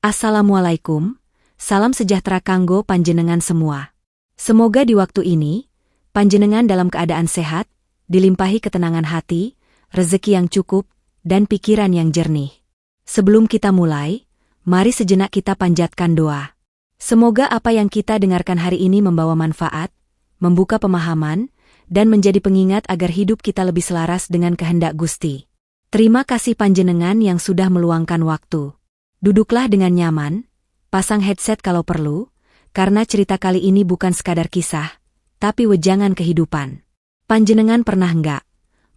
Assalamualaikum, salam sejahtera kanggo panjenengan semua. Semoga di waktu ini, panjenengan dalam keadaan sehat, dilimpahi ketenangan hati, rezeki yang cukup, dan pikiran yang jernih. Sebelum kita mulai, mari sejenak kita panjatkan doa. Semoga apa yang kita dengarkan hari ini membawa manfaat, membuka pemahaman, dan menjadi pengingat agar hidup kita lebih selaras dengan kehendak Gusti. Terima kasih panjenengan yang sudah meluangkan waktu. Duduklah dengan nyaman, pasang headset kalau perlu, karena cerita kali ini bukan sekadar kisah, tapi wejangan kehidupan. Panjenengan pernah enggak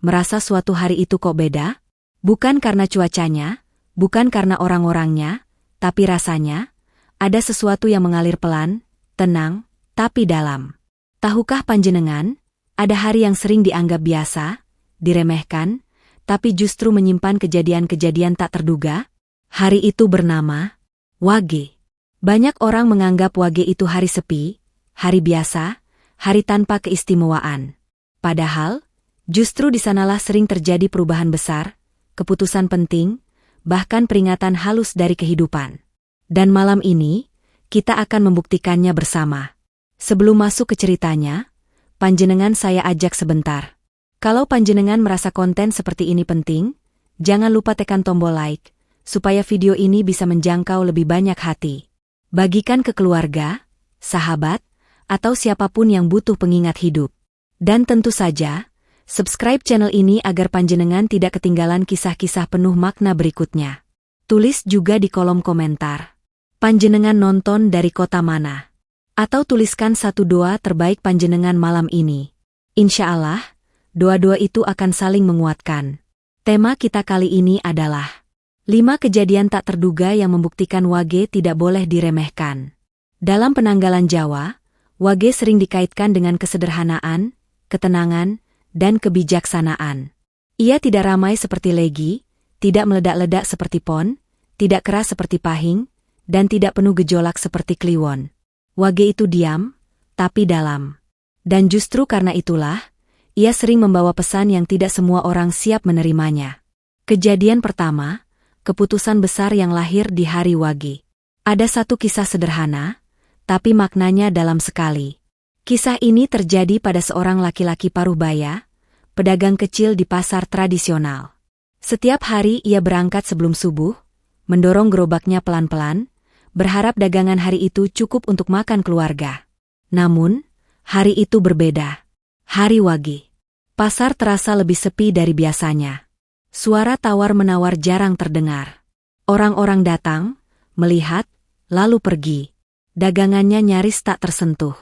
merasa suatu hari itu kok beda? Bukan karena cuacanya, bukan karena orang-orangnya, tapi rasanya, ada sesuatu yang mengalir pelan, tenang, tapi dalam. Tahukah panjenengan, ada hari yang sering dianggap biasa, diremehkan, tapi justru menyimpan kejadian-kejadian tak terduga? Hari itu bernama Wage. Banyak orang menganggap Wage itu hari sepi, hari biasa, hari tanpa keistimewaan. Padahal, justru di sanalah sering terjadi perubahan besar, keputusan penting, bahkan peringatan halus dari kehidupan. Dan malam ini, kita akan membuktikannya bersama. Sebelum masuk ke ceritanya, panjenengan saya ajak sebentar. Kalau panjenengan merasa konten seperti ini penting, jangan lupa tekan tombol like, supaya video ini bisa menjangkau lebih banyak hati. Bagikan ke keluarga, sahabat, atau siapapun yang butuh pengingat hidup. Dan tentu saja, subscribe channel ini agar panjenengan tidak ketinggalan kisah-kisah penuh makna berikutnya. Tulis juga di kolom komentar. Panjenengan nonton dari kota mana? Atau tuliskan satu doa terbaik panjenengan malam ini. Insya Allah, doa-doa itu akan saling menguatkan. Tema kita kali ini adalah 5 kejadian tak terduga yang membuktikan Wage tidak boleh diremehkan. Dalam penanggalan Jawa, Wage sering dikaitkan dengan kesederhanaan, ketenangan, dan kebijaksanaan. Ia tidak ramai seperti Legi, tidak meledak-ledak seperti Pon, tidak keras seperti Pahing, dan tidak penuh gejolak seperti Kliwon. Wage itu diam, tapi dalam. Dan justru karena itulah, ia sering membawa pesan yang tidak semua orang siap menerimanya. Kejadian pertama, keputusan besar yang lahir di hari Wage. Ada satu kisah sederhana, tapi maknanya dalam sekali. Kisah ini terjadi pada seorang laki-laki paruh-baya, pedagang kecil di pasar tradisional. Setiap hari ia berangkat sebelum subuh, mendorong gerobaknya pelan-pelan, berharap dagangan hari itu cukup untuk makan keluarga. Namun, hari itu berbeda. Hari Wage. Pasar terasa lebih sepi dari biasanya. Suara tawar-menawar jarang terdengar. Orang-orang datang, melihat, lalu pergi. Dagangannya nyaris tak tersentuh.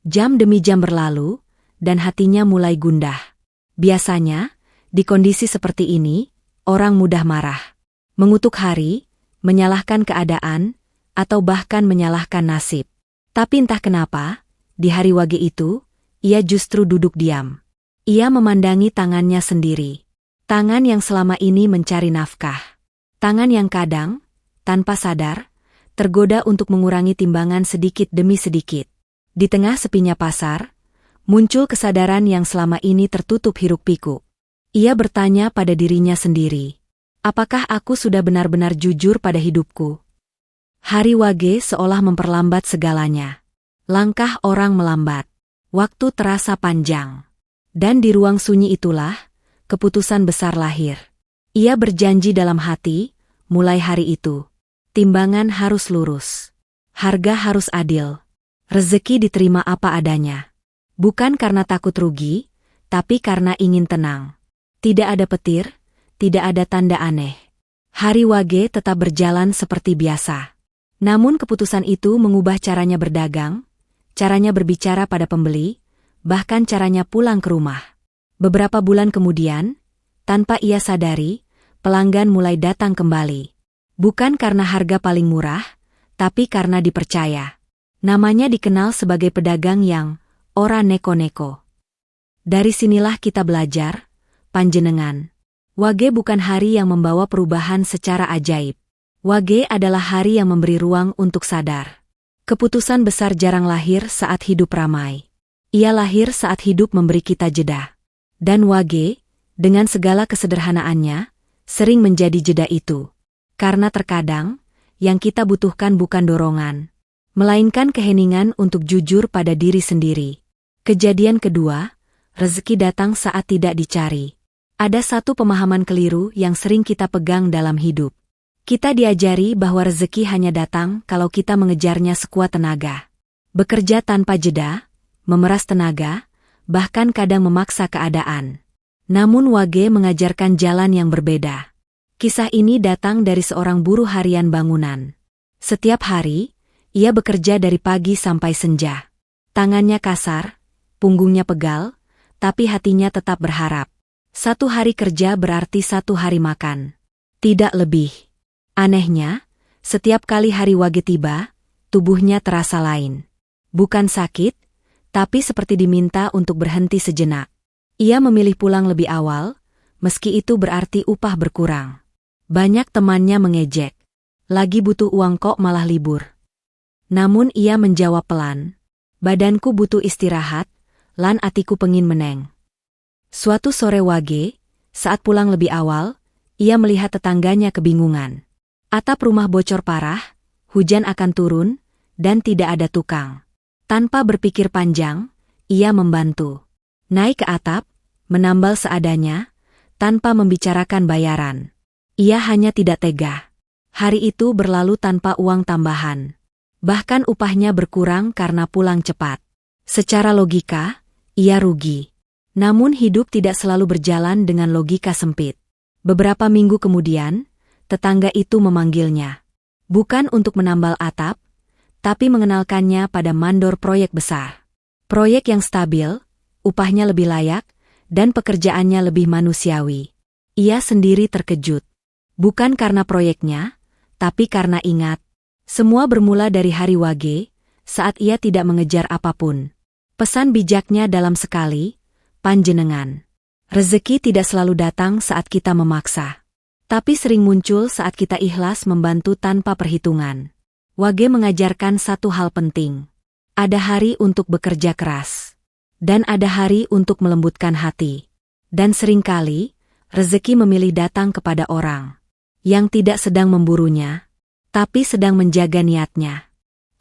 Jam demi jam berlalu, dan hatinya mulai gundah. Biasanya, di kondisi seperti ini, orang mudah marah. Mengutuk hari, menyalahkan keadaan, atau bahkan menyalahkan nasib. Tapi entah kenapa, di hari Wage itu, ia justru duduk diam. Ia memandangi tangannya sendiri. Tangan yang selama ini mencari nafkah. Tangan yang kadang, tanpa sadar, tergoda untuk mengurangi timbangan sedikit demi sedikit. Di tengah sepinya pasar, muncul kesadaran yang selama ini tertutup hiruk-pikuk. Ia bertanya pada dirinya sendiri, apakah aku sudah benar-benar jujur pada hidupku? Hari Wage seolah memperlambat segalanya. Langkah orang melambat. Waktu terasa panjang. Dan di ruang sunyi itulah, keputusan besar lahir. Ia berjanji dalam hati, mulai hari itu. Timbangan harus lurus. Harga harus adil. Rezeki diterima apa adanya. Bukan karena takut rugi, tapi karena ingin tenang. Tidak ada petir, tidak ada tanda aneh. Hari Wage tetap berjalan seperti biasa. Namun keputusan itu mengubah caranya berdagang, caranya berbicara pada pembeli, bahkan caranya pulang ke rumah. Beberapa bulan kemudian, tanpa ia sadari, pelanggan mulai datang kembali. Bukan karena harga paling murah, tapi karena dipercaya. Namanya dikenal sebagai pedagang yang ora neko-neko. Dari sinilah kita belajar, panjenengan. Wage bukan hari yang membawa perubahan secara ajaib. Wage adalah hari yang memberi ruang untuk sadar. Keputusan besar jarang lahir saat hidup ramai. Ia lahir saat hidup memberi kita jeda. Dan Wage, dengan segala kesederhanaannya, sering menjadi jeda itu. Karena terkadang, Yang kita butuhkan bukan dorongan, melainkan keheningan untuk jujur pada diri sendiri. Kejadian kedua, rezeki datang saat tidak dicari. Ada satu pemahaman keliru yang sering kita pegang dalam hidup. Kita diajari bahwa rezeki hanya datang kalau kita mengejarnya sekuat tenaga. Bekerja tanpa jeda, memeras tenaga, bahkan kadang memaksa keadaan. Namun Wage mengajarkan jalan yang berbeda. Kisah ini datang dari seorang buruh harian bangunan. Setiap hari, ia bekerja dari pagi sampai senja. Tangannya kasar, punggungnya pegal, tapi hatinya tetap berharap. Satu hari kerja berarti satu hari makan. Tidak lebih. Anehnya, setiap kali hari Wage tiba, tubuhnya terasa lain. Bukan sakit, tapi seperti diminta untuk berhenti sejenak. Ia memilih pulang lebih awal, meski itu berarti upah berkurang. Banyak temannya mengejek. Lagi butuh uang kok malah libur. Namun ia menjawab pelan. Badanku butuh istirahat, lan atiku pengin meneng. Suatu sore Wage, saat pulang lebih awal, ia melihat tetangganya kebingungan. Atap rumah bocor parah, hujan akan turun, dan tidak ada tukang. Tanpa berpikir panjang, ia membantu. Naik ke atap, menambal seadanya, tanpa membicarakan bayaran. Ia hanya tidak tega. Hari itu berlalu tanpa uang tambahan. Bahkan upahnya berkurang karena pulang cepat. Secara logika, ia rugi. Namun hidup tidak selalu berjalan dengan logika sempit. Beberapa minggu kemudian, tetangga itu memanggilnya. Bukan untuk menambal atap, tapi mengenalkannya pada mandor proyek besar. Proyek yang stabil, upahnya lebih layak, dan pekerjaannya lebih manusiawi. Ia sendiri terkejut. Bukan karena proyeknya, tapi karena ingat. Semua bermula dari hari Wage, saat ia tidak mengejar apapun. Pesan bijaknya dalam sekali, panjenengan. Rezeki tidak selalu datang saat kita memaksa, tapi sering muncul saat kita ikhlas membantu tanpa perhitungan. Wage mengajarkan satu hal penting. Ada hari untuk bekerja keras. Dan ada hari untuk melembutkan hati. Dan seringkali, rezeki memilih datang kepada orang yang tidak sedang memburunya, tapi sedang menjaga niatnya.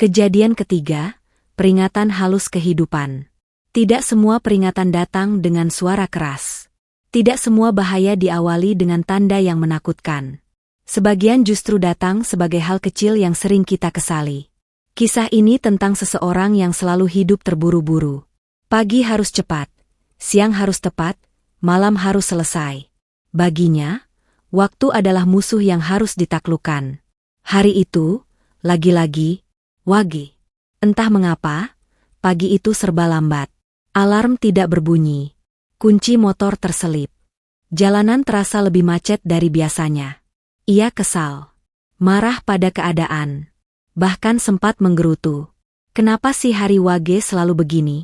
Kejadian ketiga, peringatan halus kehidupan. Tidak semua peringatan datang dengan suara keras. Tidak semua bahaya diawali dengan tanda yang menakutkan. Sebagian justru datang sebagai hal kecil yang sering kita kesali. Kisah ini tentang seseorang yang selalu hidup terburu-buru. Pagi harus cepat, siang harus tepat, malam harus selesai. Baginya, waktu adalah musuh yang harus ditaklukkan. Hari itu, lagi-lagi, Wage. Entah mengapa, pagi itu serba lambat. Alarm tidak berbunyi. Kunci motor terselip. Jalanan terasa lebih macet dari biasanya. Ia kesal. Marah pada keadaan. Bahkan sempat menggerutu. Kenapa sih hari Wage selalu begini?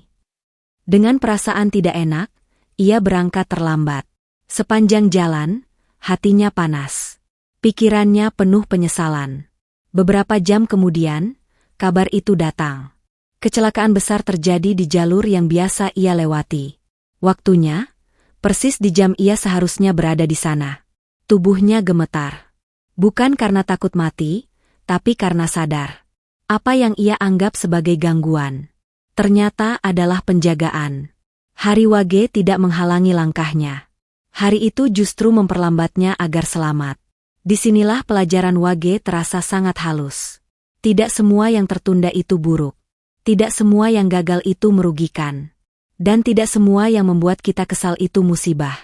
Dengan perasaan tidak enak, ia berangkat terlambat. Sepanjang jalan, hatinya panas. Pikirannya penuh penyesalan. Beberapa jam kemudian, kabar itu datang. Kecelakaan besar terjadi di jalur yang biasa ia lewati. Waktunya, persis di jam ia seharusnya berada di sana. Tubuhnya gemetar. Bukan karena takut mati, tapi karena sadar. Apa yang ia anggap sebagai gangguan, ternyata adalah penjagaan. Hari Wage tidak menghalangi langkahnya. Hari itu justru memperlambatnya agar selamat. Disinilah pelajaran Wage terasa sangat halus. Tidak semua yang tertunda itu buruk. Tidak semua yang gagal itu merugikan. Dan tidak semua yang membuat kita kesal itu musibah.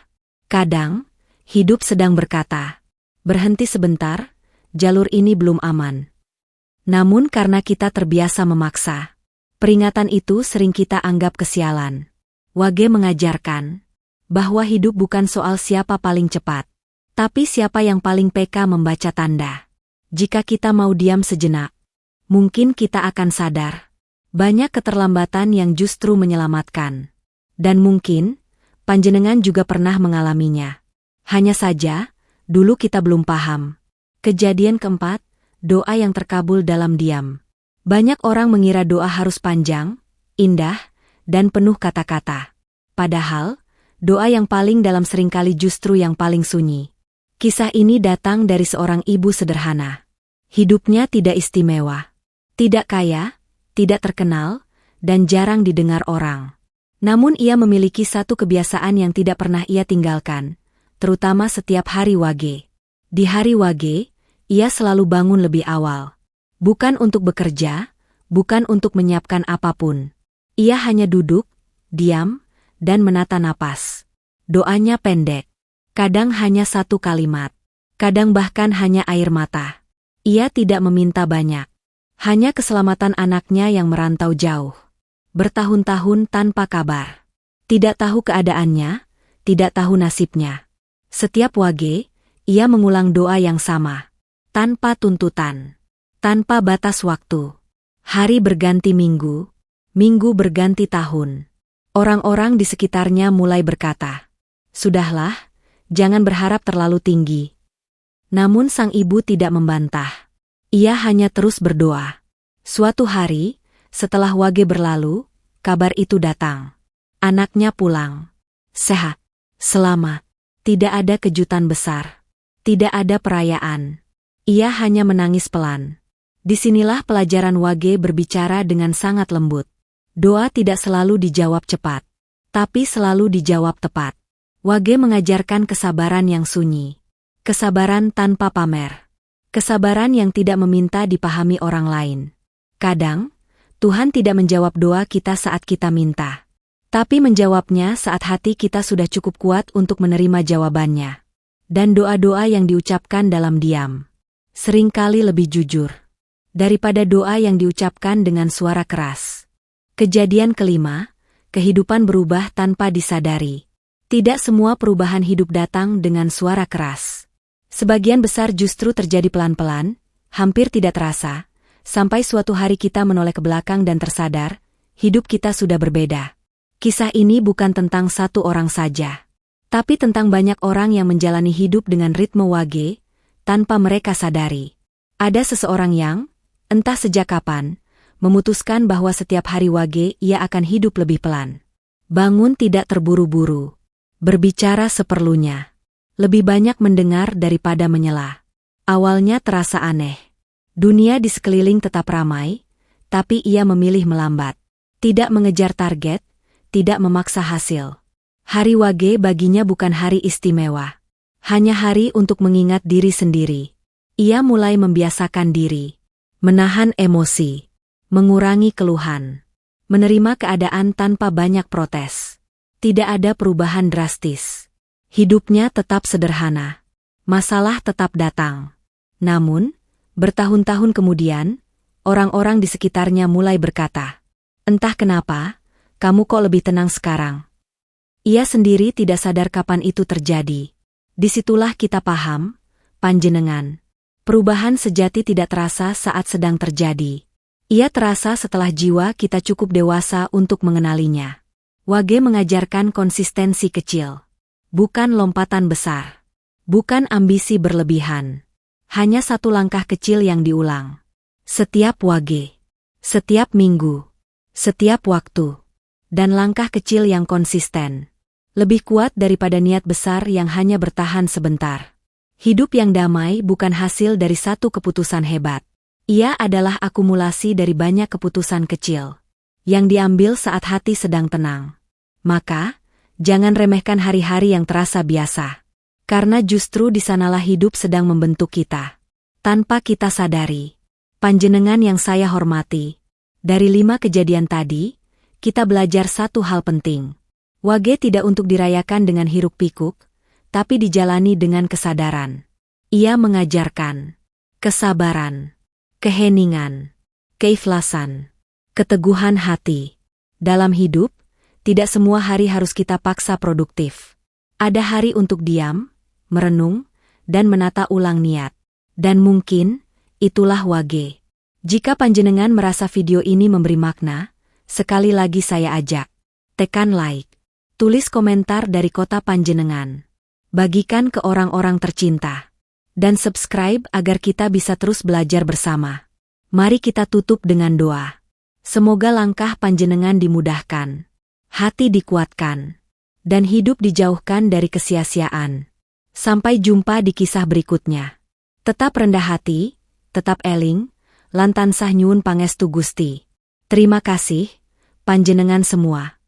Kadang, hidup sedang berkata, berhenti sebentar, jalur ini belum aman. Namun karena kita terbiasa memaksa, peringatan itu sering kita anggap kesialan. Wage mengajarkan bahwa hidup bukan soal siapa paling cepat, tapi siapa yang paling peka membaca tanda. Jika kita mau diam sejenak, mungkin kita akan sadar. Banyak keterlambatan yang justru menyelamatkan. Dan mungkin, panjenengan juga pernah mengalaminya. Hanya saja, dulu kita belum paham. Kejadian keempat, doa yang terkabul dalam diam. Banyak orang mengira doa harus panjang, indah, dan penuh kata-kata. Padahal, doa yang paling dalam seringkali justru yang paling sunyi. Kisah ini datang dari seorang ibu sederhana. Hidupnya tidak istimewa, tidak kaya, tidak terkenal, dan jarang didengar orang. Namun ia memiliki satu kebiasaan yang tidak pernah ia tinggalkan, terutama setiap hari Wage. Di hari Wage, ia selalu bangun lebih awal. Bukan untuk bekerja, bukan untuk menyiapkan apapun. Ia hanya duduk, diam, dan menata napas. Doanya pendek. Kadang hanya satu kalimat. Kadang bahkan hanya air mata. Ia tidak meminta banyak. Hanya keselamatan anaknya yang merantau jauh. Bertahun-tahun tanpa kabar. Tidak tahu keadaannya, tidak tahu nasibnya. Setiap Wage, ia mengulang doa yang sama. Tanpa tuntutan. Tanpa batas waktu. Hari berganti minggu, minggu berganti tahun. Orang-orang di sekitarnya mulai berkata, "Sudahlah, jangan berharap terlalu tinggi." Namun sang ibu tidak membantah. Ia hanya terus berdoa. Suatu hari, setelah Wage berlalu, kabar itu datang. Anaknya pulang. Sehat. Selamat. Tidak ada kejutan besar. Tidak ada perayaan. Ia hanya menangis pelan. Disinilah pelajaran Wage berbicara dengan sangat lembut. Doa tidak selalu dijawab cepat, tapi selalu dijawab tepat. Wage mengajarkan kesabaran yang sunyi. Kesabaran tanpa pamer. Kesabaran yang tidak meminta dipahami orang lain. Kadang, Tuhan tidak menjawab doa kita saat kita minta. Tapi menjawabnya saat hati kita sudah cukup kuat untuk menerima jawabannya. Dan doa-doa yang diucapkan dalam diam seringkali lebih jujur daripada doa yang diucapkan dengan suara keras. Kejadian kelima, kehidupan berubah tanpa disadari. Tidak semua perubahan hidup datang dengan suara keras. Sebagian besar justru terjadi pelan-pelan, hampir tidak terasa, sampai suatu hari kita menoleh ke belakang dan tersadar, hidup kita sudah berbeda. Kisah ini bukan tentang satu orang saja, tapi tentang banyak orang yang menjalani hidup dengan ritme Wage, tanpa mereka sadari. Ada seseorang yang, entah sejak kapan, memutuskan bahwa setiap hari Wage ia akan hidup lebih pelan. Bangun tidak terburu-buru. Berbicara seperlunya. Lebih banyak mendengar daripada menyela. Awalnya terasa aneh. Dunia di sekeliling tetap ramai, tapi ia memilih melambat. Tidak mengejar target, tidak memaksa hasil. Hari Wage baginya bukan hari istimewa. Hanya hari untuk mengingat diri sendiri. Ia mulai membiasakan diri. Menahan emosi. Mengurangi keluhan. Menerima keadaan tanpa banyak protes. Tidak ada perubahan drastis. Hidupnya tetap sederhana. Masalah tetap datang. Namun, bertahun-tahun kemudian, orang-orang di sekitarnya mulai berkata, "Entah kenapa, kamu kok lebih tenang sekarang." Ia sendiri tidak sadar kapan itu terjadi. Disitulah kita paham, panjenengan. Perubahan sejati tidak terasa saat sedang terjadi. Ia terasa setelah jiwa kita cukup dewasa untuk mengenalinya. Wage mengajarkan konsistensi kecil. Bukan lompatan besar. Bukan ambisi berlebihan. Hanya satu langkah kecil yang diulang. Setiap Wage. Setiap minggu. Setiap waktu. Dan langkah kecil yang konsisten. Lebih kuat daripada niat besar yang hanya bertahan sebentar. Hidup yang damai bukan hasil dari satu keputusan hebat. Ia adalah akumulasi dari banyak keputusan kecil. Yang diambil saat hati sedang tenang. Maka, jangan remehkan hari-hari yang terasa biasa. Karena justru di sanalah hidup sedang membentuk kita. Tanpa kita sadari. Panjenengan yang saya hormati. Dari 5 kejadian tadi, kita belajar satu hal penting. Wage tidak untuk dirayakan dengan hiruk-pikuk, tapi dijalani dengan kesadaran. Ia mengajarkan kesabaran, keheningan, keikhlasan, keteguhan hati. Dalam hidup, tidak semua hari harus kita paksa produktif. Ada hari untuk diam, merenung, dan menata ulang niat. Dan mungkin, itulah Wage. Jika panjenengan merasa video ini memberi makna, sekali lagi saya ajak. Tekan like. Tulis komentar dari kota panjenengan. Bagikan ke orang-orang tercinta. Dan subscribe agar kita bisa terus belajar bersama. Mari kita tutup dengan doa. Semoga langkah panjenengan dimudahkan. Hati dikuatkan, dan hidup dijauhkan dari kesia-siaan. Sampai jumpa di kisah berikutnya. Tetap rendah hati, tetap eling, lan tansah nyuwun pangestu Gusti. Terima kasih, panjenengan semua.